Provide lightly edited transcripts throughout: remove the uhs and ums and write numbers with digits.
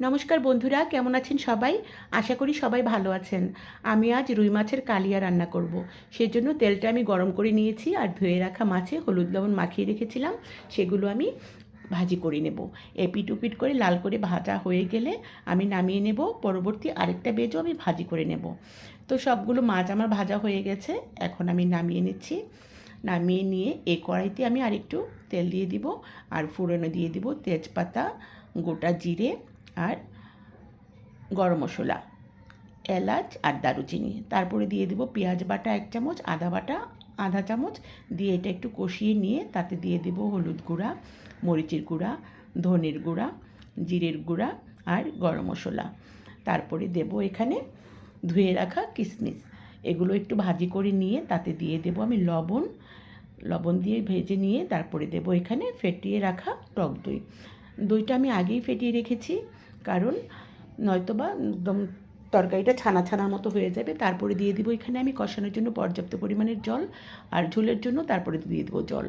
নমস্কার বন্ধুরা, কেমন আছেন সবাই? আশা করি সবাই ভালো আছেন। আমি আজ রুই মাছের কালিয়া রান্না করব। সেজন্য তেলটা আমি গরম করে নিয়েছি আর ধুয়ে রাখা মাছে হলুদ লবণ মাখিয়ে রেখেছিলাম, সেগুলো আমি ভাজি করে নেব। এপিট ওপিট করে লাল করে ভাজা হয়ে গেলে আমি নামিয়ে নেব। পরবর্তী আরেকটা বেজও আমি ভাজি করে নেব। তো সবগুলো মাছ আমার ভাজা হয়ে গেছে, এখন আমি নামিয়ে নিচ্ছি। নামিয়ে নিয়ে এই কড়াইতে আমি আরেকটু তেল দিয়ে দিব আর ফোড়নে দিয়ে দিব তেজপাতা, গোটা জিরে আর গরম মশলা, এলাচ আর দারুচিনি। তারপরে দিয়ে দেবো পেঁয়াজ বাটা 1 চামচ, আদা বাটা আধা চামচ দিয়ে এটা একটু কষিয়ে নিয়ে তাতে দিয়ে দেবো হলুদ গুঁড়া, মরিচের গুঁড়া, ধনের গুঁড়া, জিরের গুঁড়া আর গরম মশলা। তারপরে দেবো এখানে ধুয়ে রাখা কিশমিশ। এগুলো একটু ভাজি করে নিয়ে তাতে দিয়ে দেবো আমি লবণ। লবণ দিয়ে ভেজে নিয়ে তারপরে দেবো এখানে ফেটিয়ে রাখা টক দই। দইটা আমি আগেই ফেটিয়ে রেখেছি, কারণ নয়তোবা একদম তরকারিটা ছানা ছানার মতো হয়ে যাবে। তারপরে দিয়ে দিব এখানে আমি কষানোর জন্য পর্যাপ্ত পরিমাণের জল, আর ঝোলের জন্য তারপরে দিয়ে দেবো জল।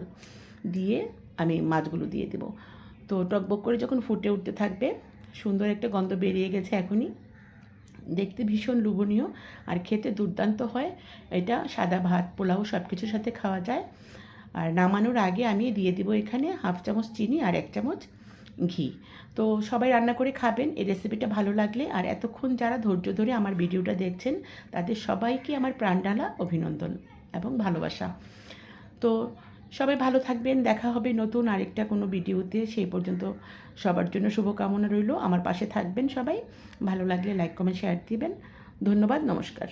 দিয়ে আমি মাছগুলো দিয়ে দেবো। তো টকবক করে যখন ফুটে উঠতে থাকবে, সুন্দর একটা গন্ধ বেরিয়ে গেছে এখনই, দেখতে ভীষণ লোভনীয় আর খেতে দুর্দান্ত হয়। এটা সাদা ভাত, পোলাও সব কিছুর সাথে খাওয়া যায়। আর নামানোর আগে আমি দিয়ে দিব এখানে 1/2 চামচ চিনি আর 1 চামচ ঘি। তো সবাই রান্না করে খাবেন এই রেসিপিটা ভালো লাগলে। আর এতক্ষণ যারা ধৈর্য ধরে আমার ভিডিওটা দেখছেন, তাদের সবাইকে আমার প্রাণঢালা অভিনন্দন এবং ভালোবাসা। তো সবাই ভালো থাকবেন, দেখা হবে নতুন আরেকটা কোনো ভিডিওতে। সেই পর্যন্ত সবার জন্য শুভকামনা রইল। আমার পাশে থাকবেন সবাই। ভালো লাগলে লাইক কমেন্ট শেয়ার দিবেন। ধন্যবাদ, নমস্কার।